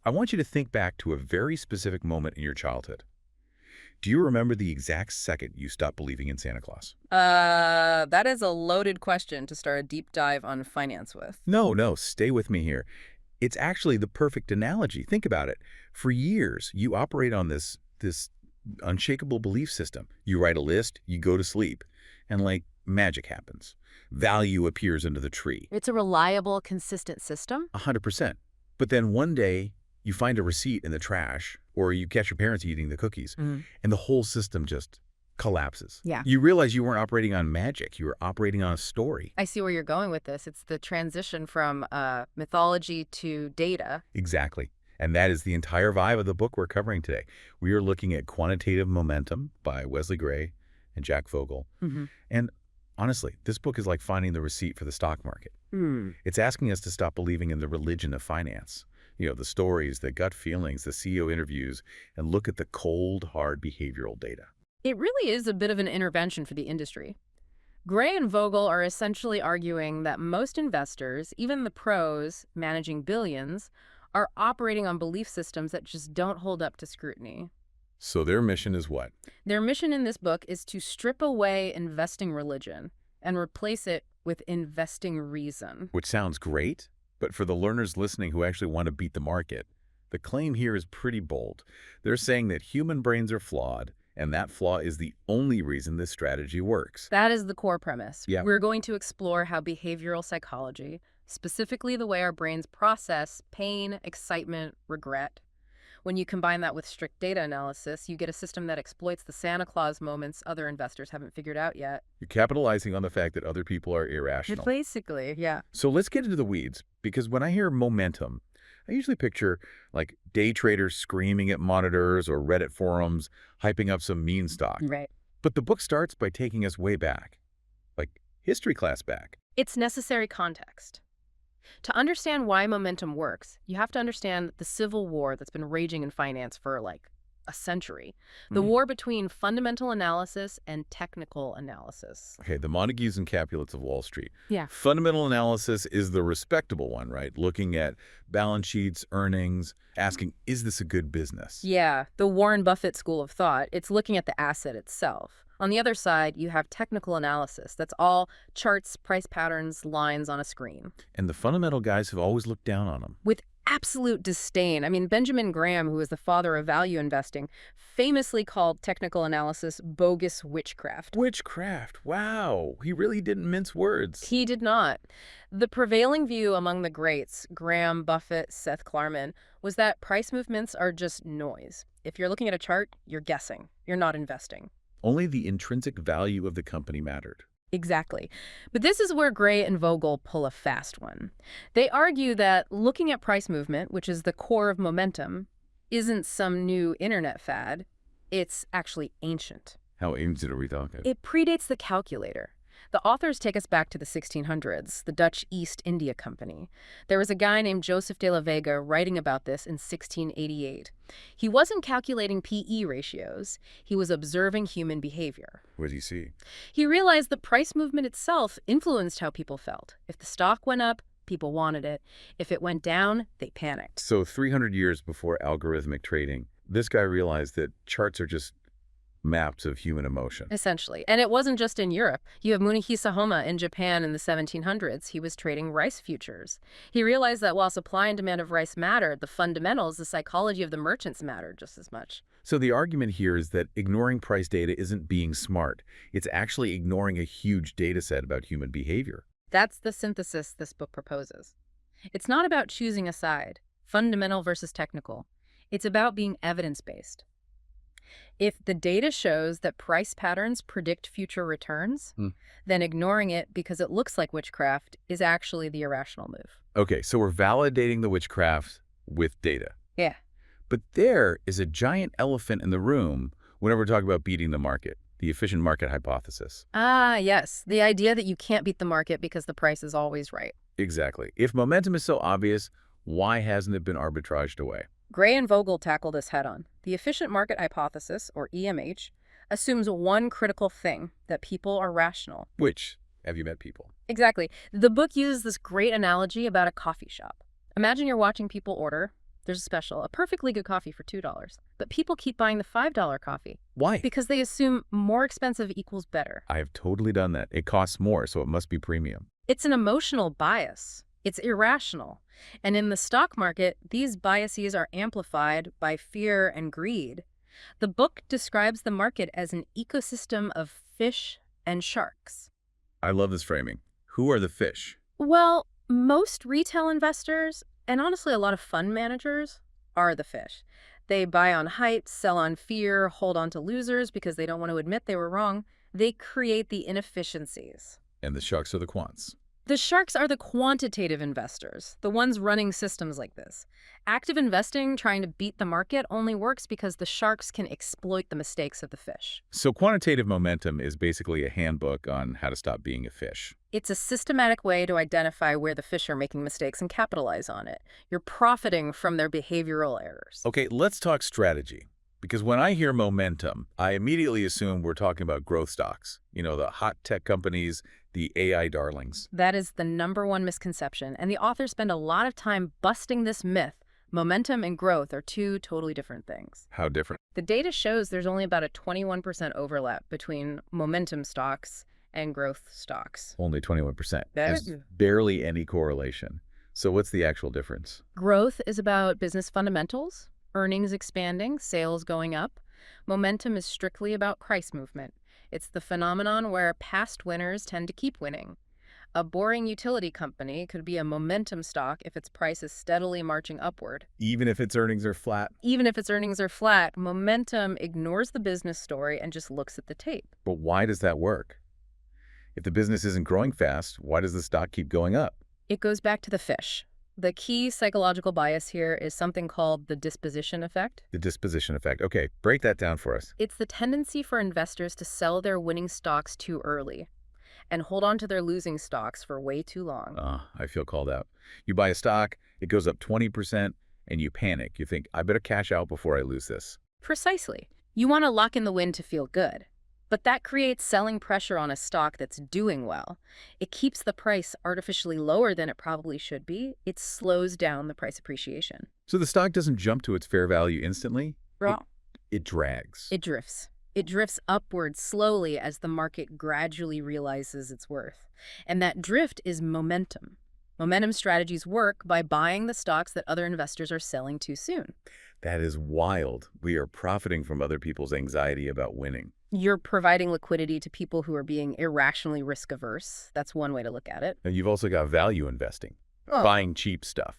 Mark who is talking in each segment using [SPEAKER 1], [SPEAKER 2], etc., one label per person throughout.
[SPEAKER 1] I want you to think back to a very specific moment in your childhood. Do you remember the exact second you stopped believing in Santa Claus?
[SPEAKER 2] That is a loaded question to start a deep dive on finance with.
[SPEAKER 1] No, no, stay with me here. It's actually the perfect analogy. Think about it. For years, you operate on this unshakable belief system. You write a list, you go to sleep, and like magic happens. Value appears under the tree.
[SPEAKER 3] It's a reliable, consistent system?
[SPEAKER 1] 100%. But then one day, you find a receipt in the trash, or you catch your parents eating the cookies, and the whole system just collapses.
[SPEAKER 3] Yeah.
[SPEAKER 1] You realize you weren't operating on magic. You were operating on a story.
[SPEAKER 3] I see where you're going with this. It's the transition from mythology to data.
[SPEAKER 1] Exactly. And that is the entire vibe of the book we're covering today. We are looking at Quantitative Momentum by Wesley Gray and Jack Vogel. And honestly, this book is like finding the receipt for the stock market. It's asking us to stop believing in the religion of finance. You know, the stories, the gut feelings, the CEO interviews, and look at the cold, hard behavioral data.
[SPEAKER 3] It really is a bit of an intervention for the industry. Gray and Vogel are essentially arguing that most investors, even the pros managing billions, are operating on belief systems that just don't hold up to scrutiny.
[SPEAKER 1] So their mission is what?
[SPEAKER 3] Their mission in this book is to strip away investing religion and replace it with investing reason.
[SPEAKER 1] Which sounds great, but for the learners listening who actually want to beat the market, the claim here is pretty bold. They're saying that human brains are flawed, and that flaw is the only reason this strategy works.
[SPEAKER 3] That is the core premise.
[SPEAKER 1] Yeah.
[SPEAKER 3] We're going to explore how behavioral psychology, specifically the way our brains process pain, excitement, regret. When you combine that with strict data analysis, you get a system that exploits the Santa Claus moments other investors haven't figured out yet.
[SPEAKER 1] You're capitalizing on the fact that other people are irrational.
[SPEAKER 3] Basically, yeah.
[SPEAKER 1] So let's get into the weeds, because when I hear momentum, I usually picture like day traders screaming at monitors or Reddit forums, hyping up some meme stock.
[SPEAKER 3] Right.
[SPEAKER 1] But the book starts by taking us way back, like history class back.
[SPEAKER 3] It's necessary context. To understand why momentum works, you have to understand the civil war that's been raging in finance for like a century. The war between fundamental analysis and technical analysis.
[SPEAKER 1] Okay, the Montagues and Capulets of Wall Street.
[SPEAKER 3] Yeah.
[SPEAKER 1] Fundamental analysis is the respectable one, right? Looking at balance sheets, earnings, asking, is this a good business?
[SPEAKER 3] Yeah, the Warren Buffett school of thought. It's looking at the asset itself. On the other side, you have technical analysis. That's all charts, price patterns, lines on a screen.
[SPEAKER 1] And the fundamental guys have always looked down on them.
[SPEAKER 3] With absolute disdain. I mean, Benjamin Graham, who is the father of value investing, famously called technical analysis bogus witchcraft.
[SPEAKER 1] Witchcraft, wow. He really didn't mince words.
[SPEAKER 3] He did not. The prevailing view among the greats, Graham, Buffett, Seth Klarman, was that price movements are just noise. If you're looking at a chart, you're guessing. You're not investing.
[SPEAKER 1] Only the intrinsic value of the company mattered.
[SPEAKER 3] Exactly. But this is where Gray and Vogel pull a fast one. They argue that looking at price movement, which is the core of momentum, isn't some new internet fad. It's actually ancient.
[SPEAKER 1] How ancient are we talking?
[SPEAKER 3] It predates the calculator. The authors take us back to the 1600s, the Dutch East India Company. There was a guy named Joseph de la Vega writing about this in 1688. He wasn't calculating PE ratios. He was observing human behavior.
[SPEAKER 1] What did he see?
[SPEAKER 3] He realized the price movement itself influenced how people felt. If the stock went up, people wanted it. If it went down, they panicked.
[SPEAKER 1] So 300 years before algorithmic trading, this guy realized that charts are just maps of human emotion.
[SPEAKER 3] Essentially. And it wasn't just in Europe. You have Munehisa Homa in Japan in the 1700s. He was trading rice futures. He realized that while supply and demand of rice mattered, the fundamentals, the psychology of the merchants mattered just as much.
[SPEAKER 1] So the argument here is that ignoring price data isn't being smart. It's actually ignoring a huge data set about human behavior.
[SPEAKER 3] That's the synthesis this book proposes. It's not about choosing a side, fundamental versus technical. It's about being evidence-based. If the data shows that price patterns predict future returns, then ignoring it because it looks like witchcraft is actually the irrational move.
[SPEAKER 1] Okay, so we're validating the witchcraft with data.
[SPEAKER 3] Yeah.
[SPEAKER 1] But there is a giant elephant in the room whenever we're talking about beating the market, the efficient market hypothesis.
[SPEAKER 3] Ah, yes. The idea that you can't beat the market because the price is always right.
[SPEAKER 1] Exactly. If momentum is so obvious, why hasn't it been arbitraged away?
[SPEAKER 3] Gray and Vogel tackle this head-on. The efficient market hypothesis, or EMH, assumes one critical thing, that people are rational.
[SPEAKER 1] Which, have you met people?
[SPEAKER 3] Exactly. The book uses this great analogy about a coffee shop. Imagine you're watching people order. There's a special, a perfectly good coffee for $2. But people keep buying the $5 coffee
[SPEAKER 1] Why?
[SPEAKER 3] because they assume more expensive equals better.
[SPEAKER 1] I have totally done that. It costs more, so it must be premium.
[SPEAKER 3] It's an emotional bias. It's irrational. And in the stock market, these biases are amplified by fear and greed. The book describes the market as an ecosystem of fish and sharks.
[SPEAKER 1] I love this framing. Who are the fish?
[SPEAKER 3] Well, most retail investors, and honestly a lot of fund managers, are the fish. They buy on hype, sell on fear, hold on to losers because they don't want to admit they were wrong. They create the inefficiencies.
[SPEAKER 1] And the sharks are the quants.
[SPEAKER 3] The sharks are the quantitative investors, the ones running systems like this. Active investing, trying to beat the market, only works because the sharks can exploit the mistakes of the fish.
[SPEAKER 1] So quantitative momentum is basically a handbook on how to stop being a fish.
[SPEAKER 3] It's a systematic way to identify where the fish are making mistakes and capitalize on it. You're profiting from their behavioral errors.
[SPEAKER 1] Okay, let's talk strategy. Because when I hear momentum, I immediately assume we're talking about growth stocks. You know, the hot tech companies, the AI darlings.
[SPEAKER 3] That is the #1 misconception, and the authors spend a lot of time busting this myth. Momentum and growth are two totally different things.
[SPEAKER 1] How different?
[SPEAKER 3] The data shows there's only about a 21% overlap between momentum stocks and growth stocks.
[SPEAKER 1] Only 21%.
[SPEAKER 3] There's-
[SPEAKER 1] There's barely any correlation. So what's the actual difference?
[SPEAKER 3] Growth is about business fundamentals, earnings expanding, sales going up. Momentum is strictly about price movement. It's the phenomenon where past winners tend to keep winning. A boring utility company could be a momentum stock if its price is steadily marching upward.
[SPEAKER 1] Even if its earnings are flat?
[SPEAKER 3] Even if its earnings are flat, momentum ignores the business story and just looks at the tape.
[SPEAKER 1] But why does that work? If the business isn't growing fast, why does the stock keep going up?
[SPEAKER 3] It goes back to the fish. The key psychological bias here is something called the disposition effect.
[SPEAKER 1] The disposition effect. Okay, break that down for us.
[SPEAKER 3] It's the tendency for investors to sell their winning stocks too early and hold on to their losing stocks for way too long.
[SPEAKER 1] I feel called out. You buy a stock, it goes up 20%, and you panic. You think, I better cash out before I lose this.
[SPEAKER 3] Precisely. You want to lock in the win to feel good. But that creates selling pressure on a stock that's doing well. It keeps the price artificially lower than it probably should be. It slows down the price appreciation.
[SPEAKER 1] So the stock doesn't jump to its fair value instantly?
[SPEAKER 3] Wrong.
[SPEAKER 1] It drags.
[SPEAKER 3] It drifts. It drifts upwards slowly as the market gradually realizes its worth. And that drift is momentum. Momentum strategies work by buying the stocks that other investors are selling too soon.
[SPEAKER 1] That is wild. We are profiting from other people's anxiety about winning.
[SPEAKER 3] You're providing liquidity to people who are being irrationally risk-averse. That's one way to look at it.
[SPEAKER 1] And you've also got value investing, buying cheap stuff.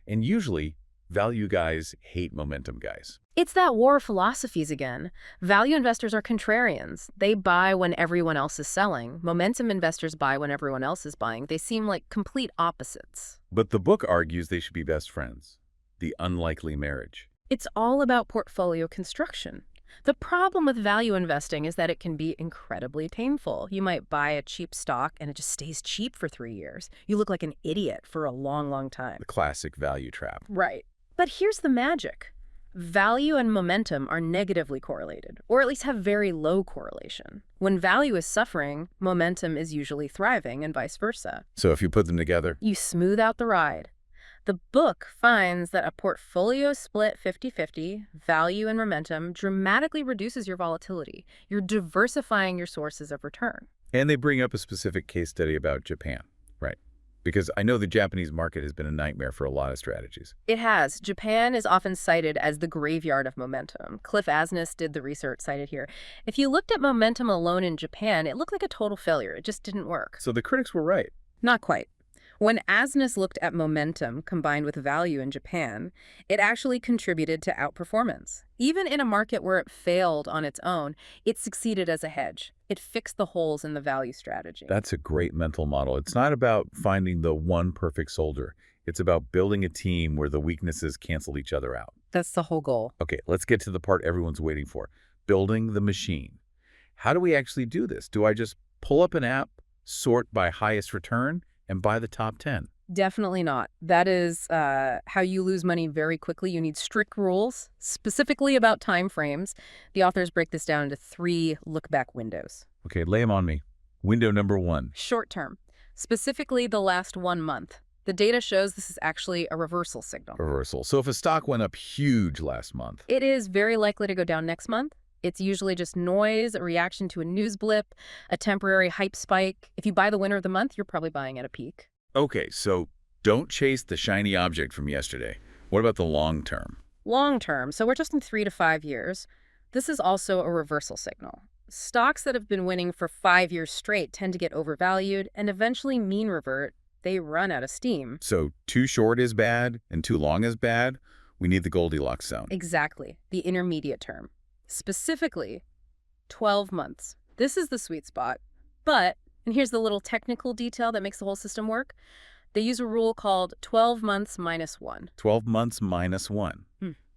[SPEAKER 1] And usually, value guys hate momentum guys.
[SPEAKER 3] It's that war of philosophies again. Value investors are contrarians. They buy when everyone else is selling. Momentum investors buy when everyone else is buying. They seem like complete opposites.
[SPEAKER 1] But the book argues they should be best friends. The unlikely marriage.
[SPEAKER 3] It's all about portfolio construction. The problem with value investing is that it can be incredibly painful. You might buy a cheap stock and it just stays cheap for 3 years. You look like an idiot for a long, long time.
[SPEAKER 1] The classic value trap.
[SPEAKER 3] Right. But here's the magic. Value and momentum are negatively correlated, or at least have very low correlation. When value is suffering, momentum is usually thriving and vice versa.
[SPEAKER 1] So if you put them together,
[SPEAKER 3] You smooth out the ride. The book finds that a portfolio split 50-50, value and momentum, dramatically reduces your volatility. You're diversifying your sources of return.
[SPEAKER 1] and they bring up a specific case study about Japan, right? Because I know the Japanese market has been a nightmare for a lot of strategies.
[SPEAKER 3] It has. Japan is often cited as the graveyard of momentum. Cliff Asness did the research cited here. If you looked at momentum alone in Japan, it looked like a total failure. It just didn't work.
[SPEAKER 1] So the critics were right.
[SPEAKER 2] Not quite. When Asness looked at momentum combined with value in Japan, it actually contributed to outperformance. Even in a market where it failed on its own, it succeeded as a hedge. It fixed the holes in the value strategy.
[SPEAKER 1] That's a great mental model. It's not about finding the one perfect soldier. It's about building a team where the weaknesses cancel each other out.
[SPEAKER 2] That's the whole goal.
[SPEAKER 1] Okay, let's get to the part everyone's waiting for. Building the machine. How do we actually do this? Do I just pull up an app, sort by highest return, and buy the top 10?
[SPEAKER 2] Definitely not. That is how you lose money very quickly. You need strict rules, specifically about time frames. The authors break this down into 3 look-back windows.
[SPEAKER 1] Okay, lay them on me. Window number 1.
[SPEAKER 2] Short term, specifically the last 1 month. The data shows this is actually a reversal signal.
[SPEAKER 1] Reversal. So if a stock went up huge last month,
[SPEAKER 2] It is very likely to go down next month. It's usually just noise, a reaction to a news blip, a temporary hype spike. If you buy the winner of the month, you're probably buying at a peak.
[SPEAKER 1] okay, so don't chase the shiny object from yesterday. What about the long term?
[SPEAKER 2] Long term, so we're just in 3 to 5 years, this is also a reversal signal. Stocks that have been winning for 5 years straight tend to get overvalued and eventually mean revert. They run out of steam.
[SPEAKER 1] So too short is bad and too long is bad? We need the Goldilocks zone.
[SPEAKER 2] Exactly, the intermediate term. Specifically, 12 months. This is the sweet spot. But, and here's the little technical detail that makes the whole system work, they use a rule called 12 months minus 1.
[SPEAKER 1] 12 months minus 1.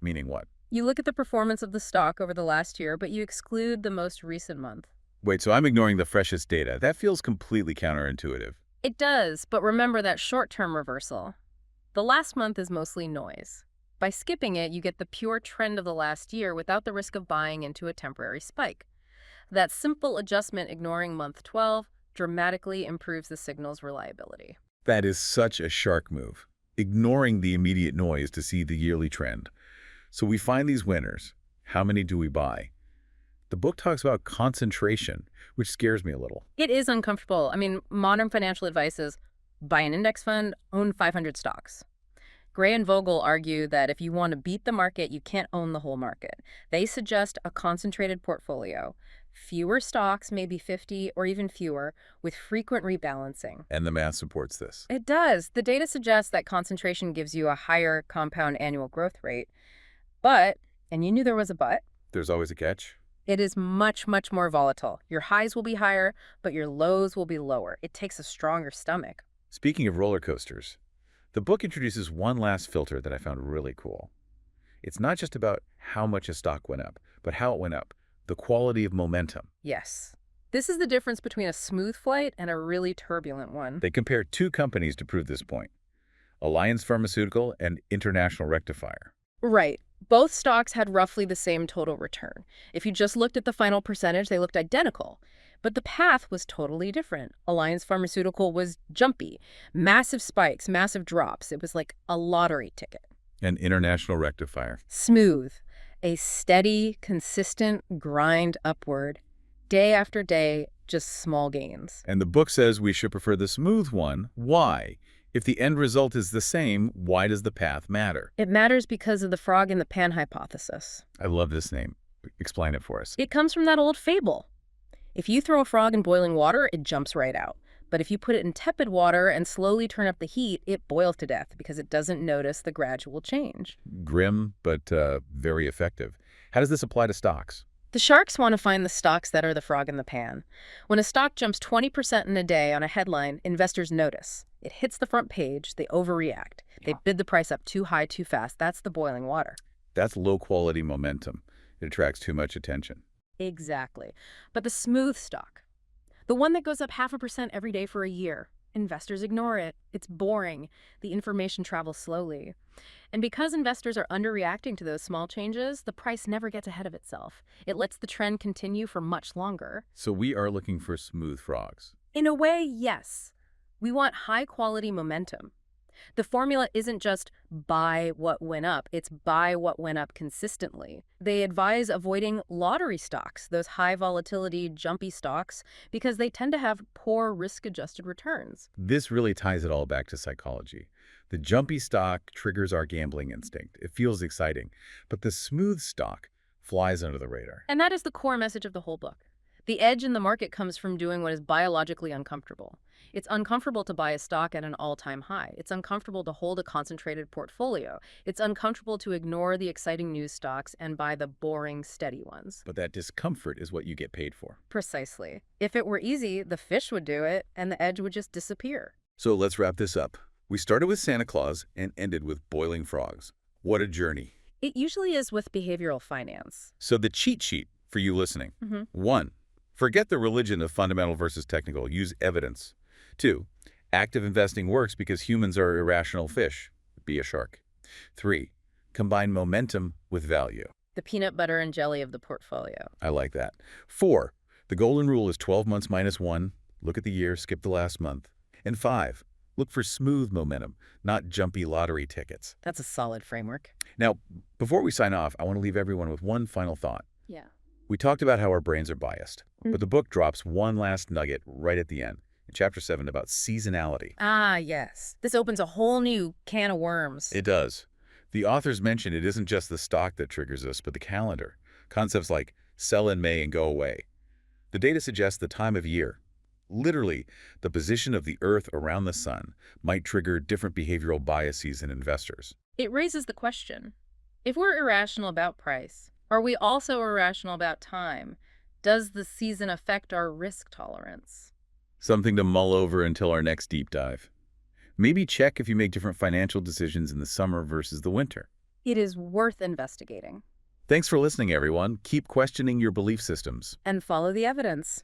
[SPEAKER 1] Meaning what?
[SPEAKER 2] You look at the performance of the stock over the last year, but you exclude the most recent month.
[SPEAKER 1] Wait, so I'm ignoring the freshest data. That feels completely counterintuitive.
[SPEAKER 2] It does, but remember that short-term reversal. The last month is mostly noise. By skipping it, you get the pure trend of the last year without the risk of buying into a temporary spike. That simple adjustment ignoring month 12 dramatically improves the signal's reliability.
[SPEAKER 1] That is such a shark move, ignoring the immediate noise to see the yearly trend. So we find these winners. How many do we buy? The book talks about concentration, which scares me a little.
[SPEAKER 2] It is uncomfortable. I mean, modern financial advice is buy an index fund, own 500 stocks. Gray and Vogel argue that if you want to beat the market, you can't own the whole market. They suggest a concentrated portfolio. Fewer stocks, maybe 50 or even fewer, with frequent rebalancing.
[SPEAKER 1] And the math supports this.
[SPEAKER 2] It does. The data suggests that concentration gives you a higher compound annual growth rate. But, and you knew there was a but,
[SPEAKER 1] There's always a catch.
[SPEAKER 2] it is much, much more volatile. Your highs will be higher, but your lows will be lower. It takes a stronger stomach.
[SPEAKER 1] Speaking of roller coasters, the book introduces one last filter that I found really cool. It's not just about how much a stock went up, but how it went up, the quality of momentum.
[SPEAKER 2] Yes. This is the difference between a smooth flight and a really turbulent one.
[SPEAKER 1] They compare two companies to prove this point, Alliance Pharmaceutical and International Rectifier.
[SPEAKER 2] Right. Both stocks had roughly the same total return. If you just looked at the final percentage, they looked identical. But the path was totally different. Alliance Pharmaceutical was jumpy. Massive spikes, massive drops. It was like a lottery ticket.
[SPEAKER 1] And International Rectifier.
[SPEAKER 2] Smooth. A steady, consistent grind upward. Day after day, just small gains.
[SPEAKER 1] And the book says we should prefer the smooth one. Why? If the end result is the same, why does the path matter?
[SPEAKER 2] It matters because of the frog in the pan hypothesis.
[SPEAKER 1] I love this name. Explain it for us.
[SPEAKER 2] It comes from that old fable. If you throw a frog in boiling water, it jumps right out. But if you put it in tepid water and slowly turn up the heat, it boils to death because it doesn't notice the gradual change.
[SPEAKER 1] Grim, but very effective. How does this apply to stocks?
[SPEAKER 2] The sharks want to find the stocks that are the frog in the pan. When a stock jumps 20% in a day on a headline, investors notice. It hits the front page, they overreact. They bid the price up too high too fast. That's the boiling water.
[SPEAKER 1] That's low-quality momentum. It attracts too much attention.
[SPEAKER 2] Exactly. But the smooth stock, the one that goes up 0.5% every day for a year, investors ignore it. It's boring. The information travels slowly. And because investors are underreacting to those small changes, the price never gets ahead of itself. It lets the trend continue for much longer.
[SPEAKER 1] So we are looking for smooth frogs.
[SPEAKER 2] In a way, yes. We want high-quality momentum. The formula isn't just buy what went up, it's buy what went up consistently. They advise avoiding lottery stocks, those high volatility, jumpy stocks, because they tend to have poor risk-adjusted returns.
[SPEAKER 1] This really ties it all back to psychology. The jumpy stock triggers our gambling instinct. It feels exciting. But the smooth stock flies under the radar.
[SPEAKER 2] And that is the core message of the whole book. The edge in the market comes from doing what is biologically uncomfortable. It's uncomfortable to buy a stock at an all-time high. It's uncomfortable to hold a concentrated portfolio. It's uncomfortable to ignore the exciting news stocks and buy the boring, steady ones.
[SPEAKER 1] But that discomfort is what you get paid for.
[SPEAKER 2] Precisely. If it were easy, the fish would do it, and the edge would just disappear.
[SPEAKER 1] So let's wrap this up. We started with Santa Claus and ended with boiling frogs. What a journey.
[SPEAKER 2] It usually is with behavioral finance.
[SPEAKER 1] So the cheat sheet for you listening. 1. Forget the religion of fundamental versus technical. Use evidence. 2. Active investing works because humans are irrational fish. Be a shark. 3. Combine momentum with value.
[SPEAKER 2] The peanut butter and jelly of the portfolio.
[SPEAKER 1] I like that. 4. The golden rule is 12 months minus 1. Look at the year, skip the last month. And 5. Look for smooth momentum, not jumpy lottery tickets.
[SPEAKER 2] That's a solid framework.
[SPEAKER 1] Now, before we sign off, I want to leave everyone with one final thought.
[SPEAKER 2] Yeah.
[SPEAKER 1] We talked about how our brains are biased, but the book drops one last nugget right at the end, in Chapter 7 about seasonality.
[SPEAKER 2] Ah, yes. This opens a whole new can of worms.
[SPEAKER 1] It does. The authors mention it isn't just the stock that triggers us, but the calendar. Concepts like sell in May and go away. The data suggests the time of year. Literally, the position of the Earth around the sun might trigger different behavioral biases in investors.
[SPEAKER 3] It raises the question, if we're irrational about price, are we also irrational about time? Does the season affect our risk tolerance?
[SPEAKER 1] Something to mull over until our next deep dive. Maybe check if you make different financial decisions in the summer versus the winter.
[SPEAKER 2] It is worth investigating.
[SPEAKER 1] Thanks for listening, everyone. Keep questioning your belief systems.
[SPEAKER 2] And follow the evidence.